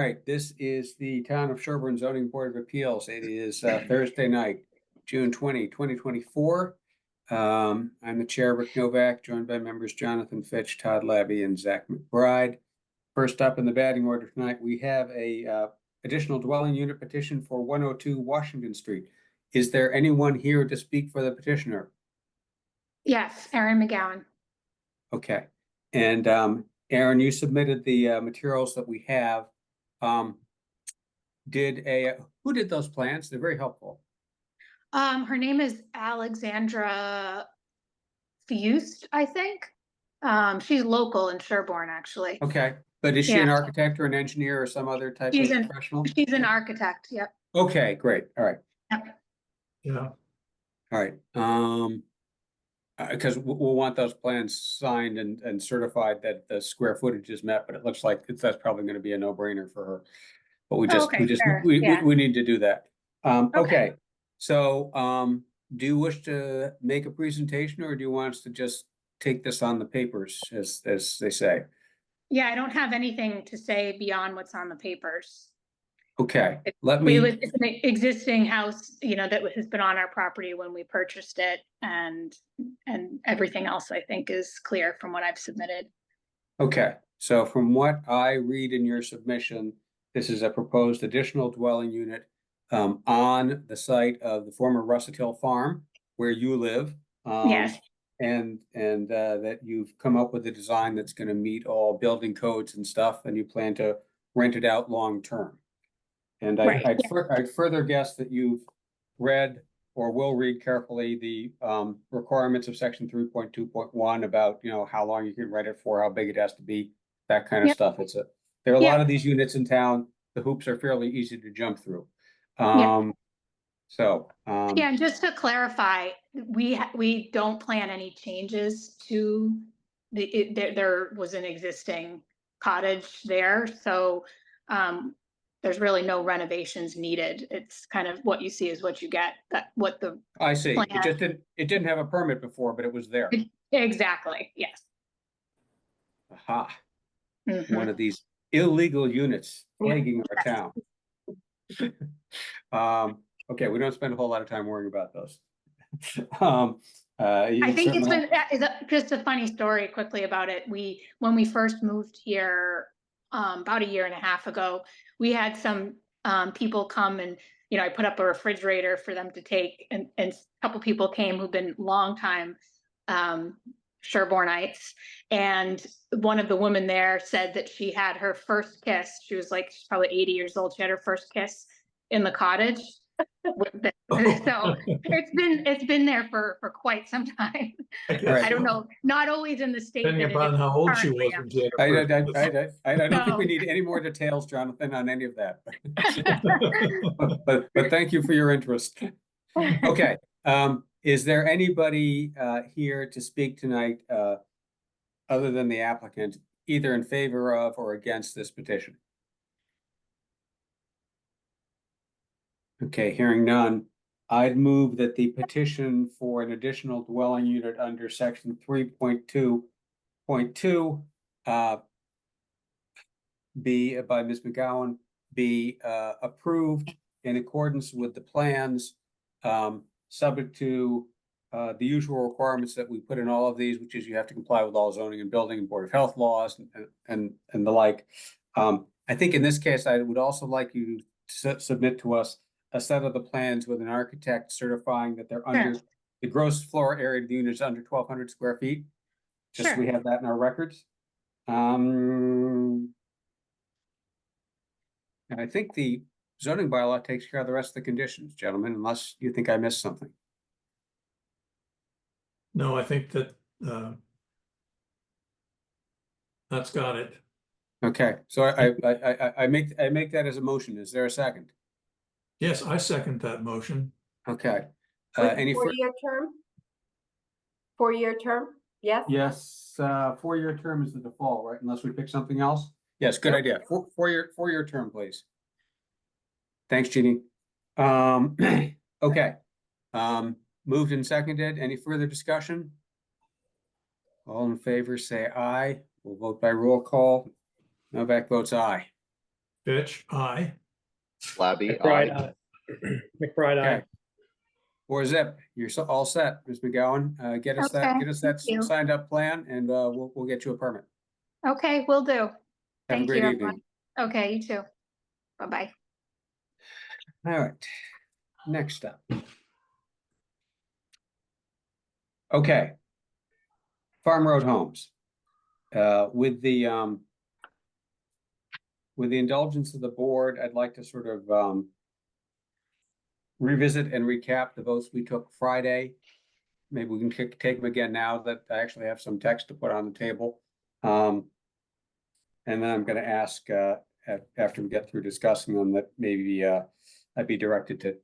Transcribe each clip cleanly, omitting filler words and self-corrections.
right, this is the Town of Sherborn Zoning Board of Appeals. It is Thursday night, June 2024. I'm the chair, Rick Novak, joined by members Jonathan Fitch, Todd Labby, and Zach McBride. First up in the batting order tonight, we have a additional dwelling unit petition for 102 Washington Street. Is there anyone here to speak for the petitioner? Yes, Erin McGowan. Okay, and Erin, you submitted the materials that we have. Who did those plans? They're very helpful. Her name is Alexandra Fust, I think. She's local in Sherborn, actually. Okay, but is she an architect or an engineer or some other type of professional? She's an architect. Yep. Okay, great. All right. Yep. Yeah. All right. Because we'll want those plans signed and certified that the square footage is met, but it looks like that's probably going to be a no-brainer for her. But we need to do that. Okay. So do you wish to make a presentation, or do you want us to just take this on the papers, as they say? Yeah, I don't have anything to say beyond what's on the papers. Okay, It's an existing house, that has been on our property when we purchased it, and everything else I think is clear from what I've submitted. Okay, so from what I read in your submission, this is a proposed additional dwelling unit on the site of the former Russet Hill Farm where you live. Yes. And that you've come up with a design that's going to meet all building codes and stuff, and you plan to rent it out long term. And I'd further guess that you've read or will read carefully the requirements of section 3.2.1 about, how long you can rent it for, how big it has to be, that kind of stuff. There are a lot of these units in town. The hoops are fairly easy to jump through. And just to clarify, we don't plan any changes to there was an existing cottage there, so there's really no renovations needed. It's kind of what you see is what you get. I see. It didn't have a permit before, but it was there. Exactly. Yes. Aha. One of these illegal units plaguing our town. Okay, we don't spend a whole lot of time worrying about those. I think it's been just a funny story quickly about it. When we first moved here about a year and a half ago, we had some people come and, I put up a refrigerator for them to take, and a couple people came who've been long time Sherbornites, and one of the women there said that she had her first kiss. She's probably 80 years old. She had her first kiss in the cottage. So it's been there for quite some time. I don't know, not always in the state. Depending upon how old she was. I don't think we need any more details, Jonathan, on any of that. but thank you for your interest. Okay, is there anybody here to speak tonight other than the applicant, either in favor of or against this petition? Okay, hearing none, I'd move that the petition for an additional dwelling unit under section 3.2.2 be by Ms. McGowan be approved in accordance with the plans, subject to the usual requirements that we put in all of these, which is you have to comply with all zoning and building and Board of Health laws and the like. I think in this case, I would also like you to submit to us a set of the plans with an architect certifying that they're under the gross floor area of the unit is under 1,200 square feet. Just so we have that in our records. And I think the zoning bylaw takes care of the rest of the conditions, gentlemen, unless you think I missed something. No, I think that that's got it. Okay, so I make that as a motion. Is there a second? Yes, I second that motion. Okay. Any 4-year term? 4-year term? Yes. Yes. 4-year term is the default, right? Unless we pick something else. Yes. Good idea. Four-year term, please. Thanks, Jeannie. Okay. Moved and seconded. Any further discussion? All in favor, say aye. We'll vote by roll call. Novak votes aye. Fitch, aye. Labby, McBride, aye. McBride, aye. Okay. Or Zip, you're all set, Ms. McGowan. Get us that, Okay, get us that thank you. signed up plan and we'll get you a permit. Okay, will do. Have a Thank great you, evening. everyone. Okay, you too. Bye-bye. All right, next up. Okay. Farm Road Homes. With the indulgence of the board, I'd like to sort of revisit and recap the votes we took Friday. Maybe we can take them again now that I actually have some text to put on the table. And then I'm going to ask, after we get through discussing them, that maybe I'd be directed to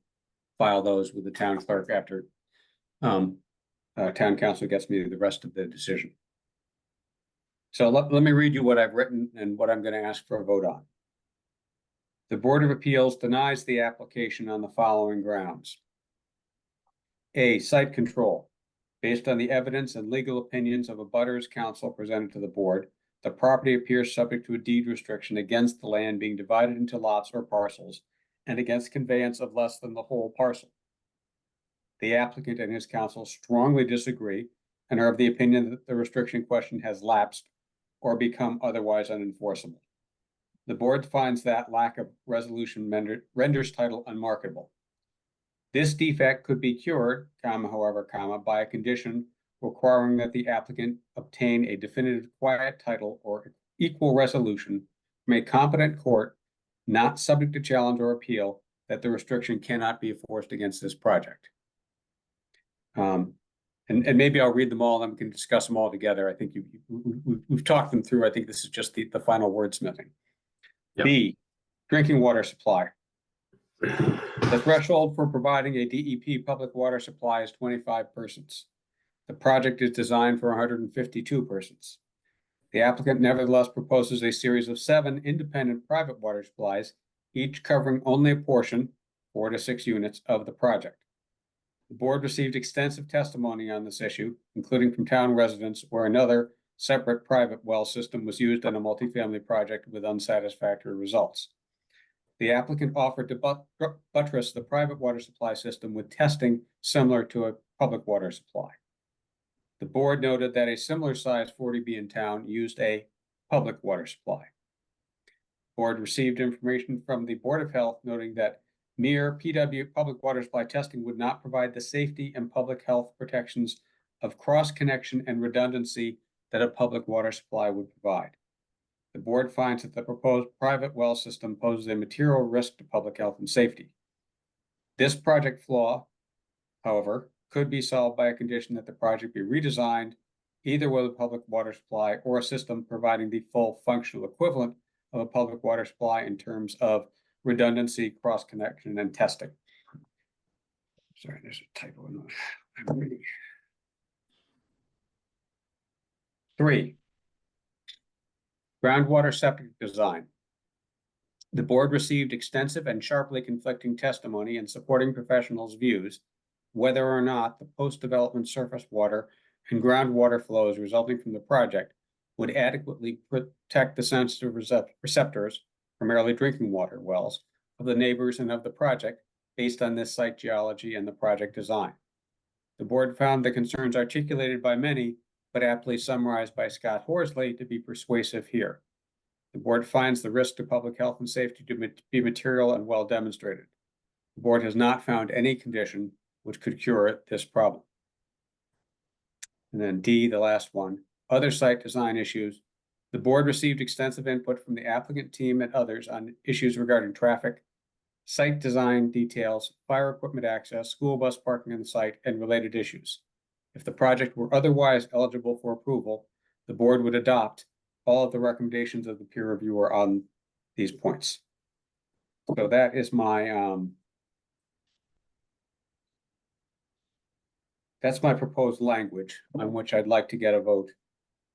file those with the town clerk after town council gets me the rest of the decision. So let me read you what I've written and what I'm going to ask for a vote on. The Board of Appeals denies the application on the following grounds. A, site control. Based on the evidence and legal opinions of a butters counsel presented to the board, the property appears subject to a deed restriction against the land being divided into lots or parcels and against conveyance of less than the whole parcel. The applicant and his counsel strongly disagree and are of the opinion that the restriction question has lapsed or become otherwise unenforceable. The board finds that lack of resolution renders title unmarketable. This defect could be cured, however, by a condition requiring that the applicant obtain a definitive quiet title or equal resolution from a competent court, not subject to challenge or appeal, that the restriction cannot be enforced against this project. And maybe I'll read them all and we can discuss them all together. I think we've talked them through. I think this is just the final wordsmithing. Yep. B, drinking water supply. The threshold for providing a DEP public water supply is 25 persons. The project is designed for 152 persons. The applicant nevertheless proposes a series of 7 independent private water supplies, each covering only a portion, 4 to 6 units, of the project. The board received extensive testimony on this issue, including from town residents, where another separate private well system was used on a multifamily project with unsatisfactory results. The applicant offered to buttress the private water supply system with testing similar to a public water supply. The board noted that a similar size 40B in town used a public water supply. The board received information from the Board of Health noting that mere PW public water supply testing would not provide the safety and public health protections of cross-connection and redundancy that a public water supply would provide. The board finds that the proposed private well system poses a material risk to public health and safety. This project flaw, however, could be solved by a condition that the project be redesigned, either with a public water supply or a system providing the full functional equivalent of a public water supply in terms of redundancy, cross-connection, and testing. Sorry, there's a typo in I'm reading. 3, groundwater septic design. The board received extensive and sharply conflicting testimony and supporting professionals' views whether or not the post-development surface water and groundwater flows resulting from the project would adequately protect the sensitive receptors, primarily drinking water wells, of the neighbors and of the project based on this site geology and the project design. The board found the concerns articulated by many, but aptly summarized by Scott Horsley, to be persuasive here. The board finds the risk to public health and safety to be material and well demonstrated. The board has not found any condition which could cure this problem. And then D, the last one, other site design issues. The board received extensive input from the applicant team and others on issues regarding traffic, site design details, fire equipment access, school bus parking on the site, and related issues. If the project were otherwise eligible for approval, the board would adopt all of the recommendations of the peer reviewer on these points. So that is my that's my proposed language on which I'd like to get a vote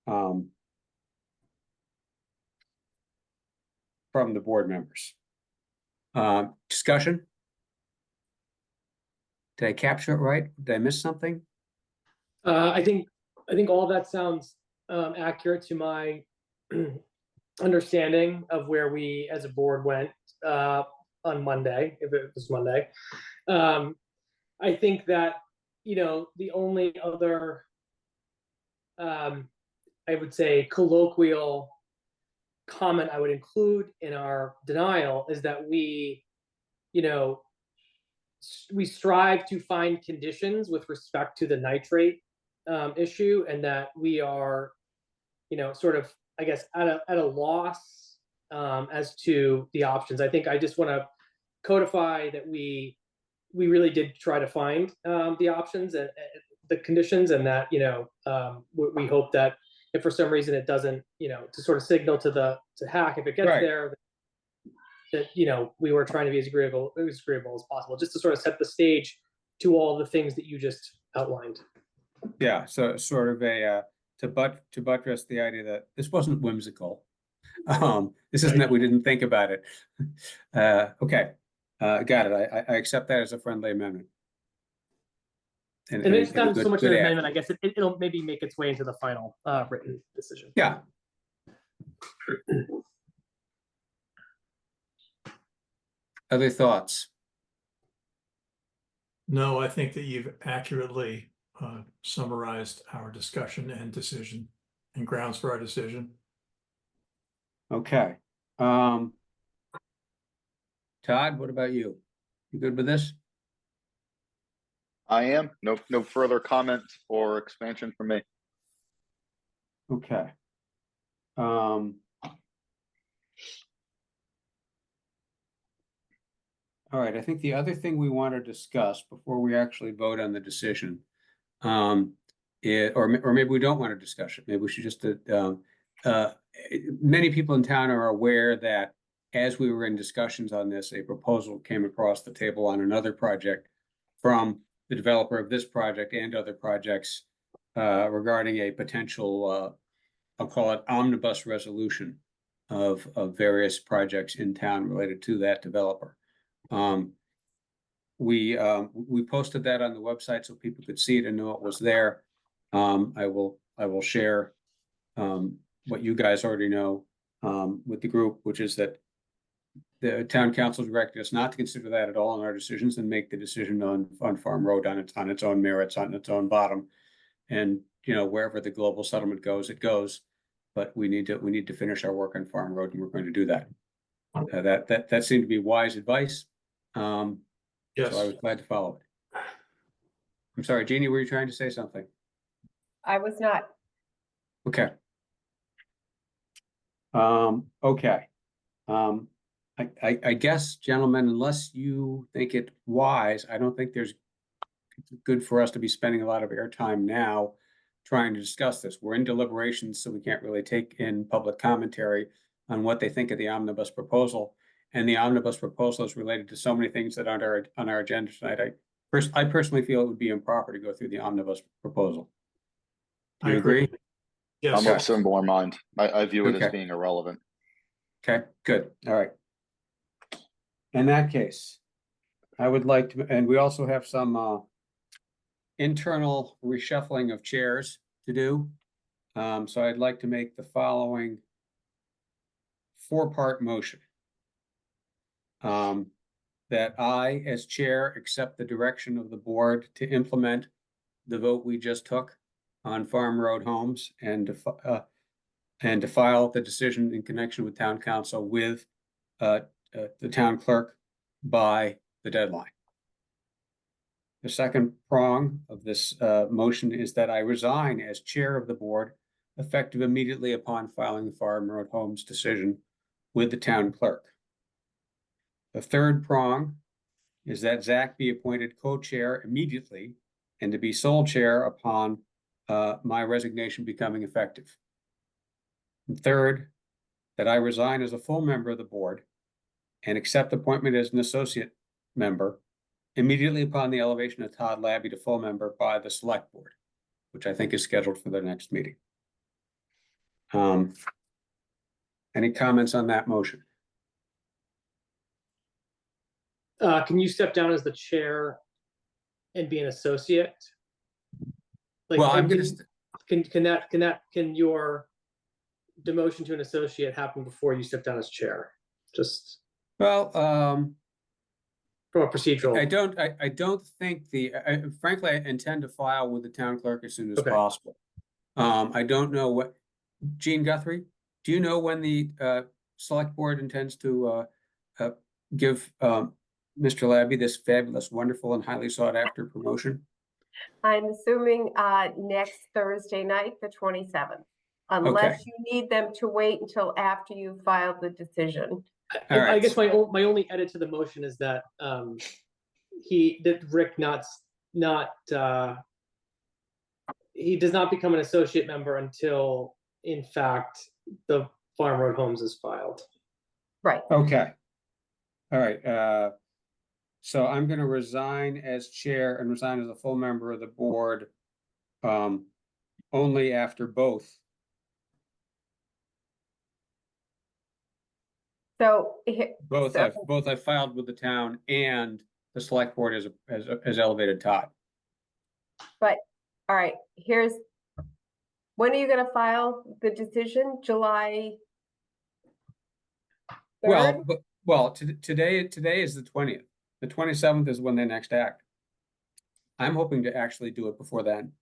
from the board members. Discussion? Did I capture it right? Did I miss something? I think all that sounds accurate to my understanding of where we as a board went on Monday, if it was Monday. I think that, the only other, I would say, colloquial comment I would include in our denial is that we strive to find conditions with respect to the nitrate issue, and that we are, sort of, I guess, at a loss as to the options. I think I just want to codify that we really did try to find the options and the conditions, and that we hope that if for some reason it doesn't, to sort of signal to HAC if it gets Right. there, that we were trying to be as agreeable as possible, just to sort of set the stage to all the things that you just outlined. Yeah, so sort of a to buttress the idea that this wasn't whimsical. This isn't that we didn't think about it. Okay, got it. I accept that as a friendly amendment. And it's a not so much an good add. amendment, I guess it'll maybe make its way into the final written decision. Yeah. Other thoughts? No, I think that you've accurately summarized our discussion and decision and grounds for our decision. Okay. Todd, what about you? You good with this? I am. No further comment or expansion from me. Okay. All right, I think the other thing we want to discuss before we actually vote on the decision, or maybe we don't want to discuss it. Maybe we should just, many people in town are aware that as we were in discussions on this, a proposal came across the table on another project from the developer of this project and other projects regarding a potential, I'll call it omnibus resolution of various projects in town related to that developer. We posted that on the website so people could see it and know it was there. I will share what you guys already know with the group, which is that the town council directed us not to consider that at all in our decisions and make the decision on Farm Road on its own merits, on its own bottom. And wherever the global settlement goes, it goes. But we need to finish our work on Farm Road, and we're going to do that. That seemed to be wise advice. Yes. So I was glad to follow it. I'm sorry, Jeannie, were you trying to say something? I was not. Okay. Okay. I guess, gentlemen, unless you think it wise, I don't think it's good for us to be spending a lot of airtime now trying to discuss this. We're in deliberations, so we can't really take in public commentary on what they think of the omnibus proposal. And the omnibus proposal is related to so many things that aren't on our agenda tonight. I personally feel it would be improper to go through the omnibus proposal. Do you agree? Yes. I'm of similar mind. I view it as Okay. being irrelevant. Okay, good. All right. In that case, I would like to, and we also have some internal reshuffling of chairs to do. So I'd like to make the following 4-part motion. That I, as chair, accept the direction of the board to implement the vote we just took on Farm Road Homes and to file the decision in connection with town council with the town clerk by the deadline. The second prong of this motion is that I resign as chair of the board, effective immediately upon filing the Farm Road Homes decision with the town clerk. The third prong is that Zach be appointed co-chair immediately and to be sole chair upon my resignation becoming effective. And third, that I resign as a full member of the board and accept appointment as an associate member immediately upon the elevation of Todd Labby to full member by the select board, which I think is scheduled for the next meeting. Any comments on that motion? Can you step down as the chair and be an associate? Like, Well, I'm going to. can your demotion to an associate happened before you stepped down as chair, just Well, from a procedural. I don't think frankly, I intend to file with the town clerk as soon as Okay. possible. I don't know Gene Guthrie, do you know when the select board intends to give Mr. Labby this fabulous, wonderful, and highly sought after promotion? I'm assuming next Thursday night, the 27th, unless you need them to wait until after you filed the decision. All right. I guess my only edit to the motion is that Rick he does not become an associate member until, in fact, the Farm Road Homes is filed. Right. Okay. All right. So I'm going to resign as chair and resign as a full member of the board only after both. So, Both I've filed with the town and the select board has elevated Todd. but, all right, when are you gonna file the decision? July 3rd? Today is the 20th. The 27th is when they next act. I'm hoping to actually do it before then.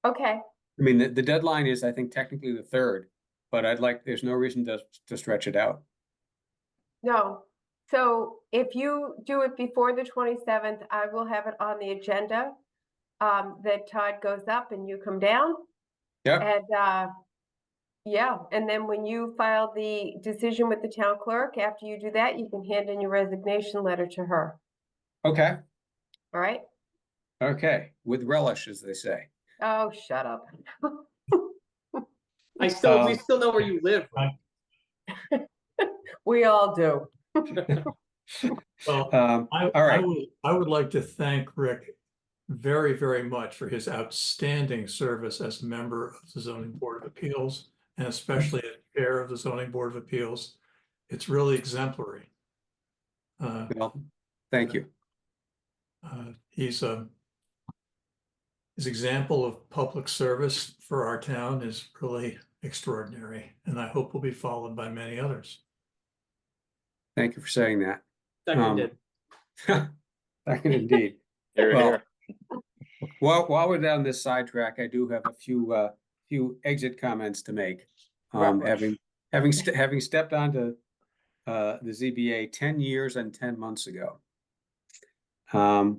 Okay, I mean, the deadline is, I think, technically the 3rd, but there's no reason to stretch it out. no. So if you do it before the 27th, I will have it on the agenda, that Todd goes up and you come down. Yep. And, yeah, and then when you file the decision with the town clerk, after you do that, you can hand in your resignation letter to her, Okay. all right? Okay. With relish, as they say. Oh, shut up. We still know where you live. Right? We all do. Well, all right. I would like to thank Rick very, very much for his outstanding service as a member of the Zoning Board of Appeals, and especially as chair of the Zoning Board of Appeals. It's really exemplary. Well, thank you. His example of public service for our town is really extraordinary, and I hope will be followed by many others. Thank you for saying that. Seconded. Second indeed. Here, Well, here. while we're down this sidetrack, I do have a few exit comments to make. Having stepped onto the ZBA 10 years and 10 months ago.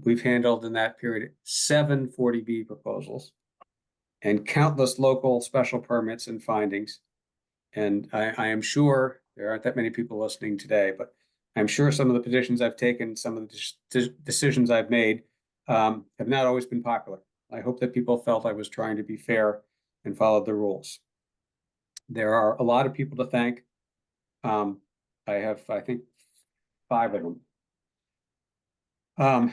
We've handled in that period 7 40B proposals and countless local special permits and findings. And I am sure there aren't that many people listening today, but I'm sure some of the positions I've taken, some of the decisions I've made have not always been popular. I hope that people felt I was trying to be fair and followed the rules. There are a lot of people to thank. I have, I think, 5 of them. I'm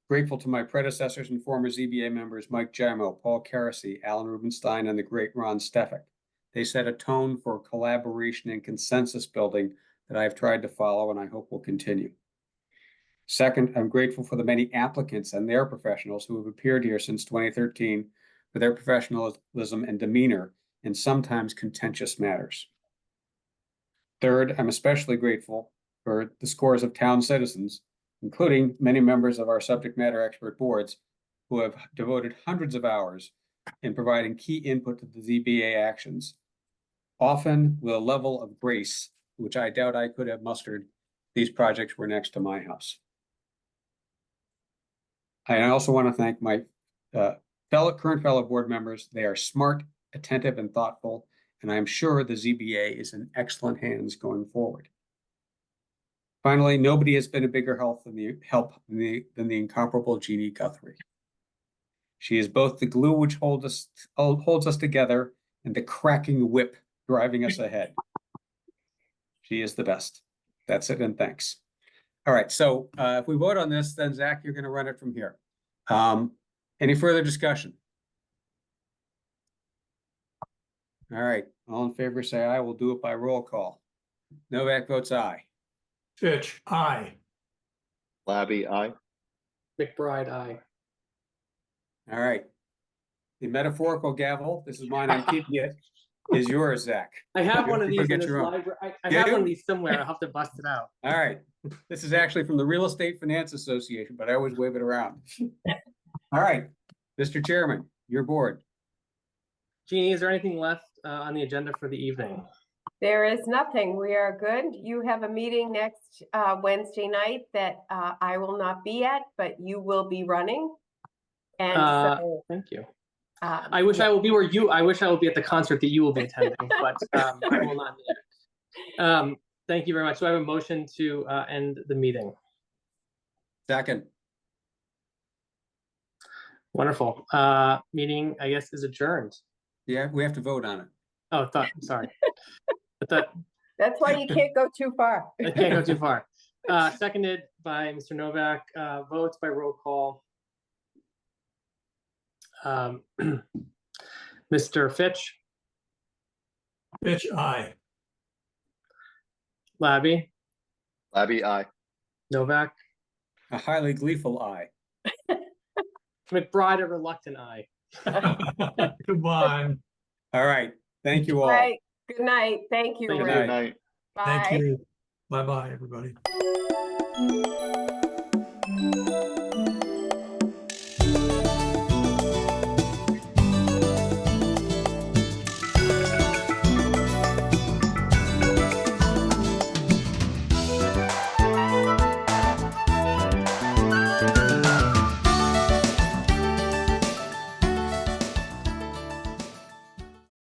grateful to my predecessors and former ZBA members, Mike Jarmo, Paul Carasy, Alan Rubenstein, and the great Ron Stefik. They set a tone for collaboration and consensus building that I've tried to follow and I hope will continue. Second, I'm grateful for the many applicants and their professionals who have appeared here since 2013 for their professionalism and demeanor in sometimes contentious matters. Third, I'm especially grateful for the scores of town citizens, including many members of our subject matter expert boards, who have devoted hundreds of hours in providing key input to the ZBA actions, often with a level of grace, which I doubt I could have mustered. These projects were next to my house. I also want to thank my current fellow board members. They are smart, attentive, and thoughtful, and I'm sure the ZBA is in excellent hands going forward. Finally, nobody has been a bigger help than the incomparable Jeannie Guthrie. She is both the glue which holds us together and the cracking whip driving us ahead. She is the best. That's it, and thanks. All right, so if we vote on this, then Zach, you're going to run it from here. Any further discussion? All right, all in favor, say aye. We'll do it by roll call. Novak votes aye. Fitch, aye. Labby, aye. McBride, aye. All right. The metaphorical gavel, this is mine, I'm keeping it, is yours, Zach. I have You one of have to go these in get this your own. library. I You have one do? of these somewhere. I'll have to bust it out. All right. This is actually from the Real Estate Finance Association, but I always wave it around. All right, Mr. Chairman, your board. Jeannie, is there anything left on the agenda for the evening? There is nothing. We are good. You have a meeting next Wednesday night that I will not be at, but you will be running. And so Thank you. I wish I will be where you. I wish I will be at the concert that you will be attending, but I will not be there. Thank you very much. So I have a motion to end the meeting. Second. Wonderful. Meeting, I guess, is adjourned. Yeah, we have to vote on it. Oh, sorry. I thought that's why you can't go too far. I can't go too far. Seconded by Mr. Novak. Votes by roll call. Mr. Fitch. Fitch, aye. Labby. Labby, aye. Novak. A highly gleeful eye. McBride, a reluctant aye. Come on. All right. Thank you all. Right. Good night. Thank you, Thank you. Rick. Good night. Bye. Thank you. Bye-bye, everybody.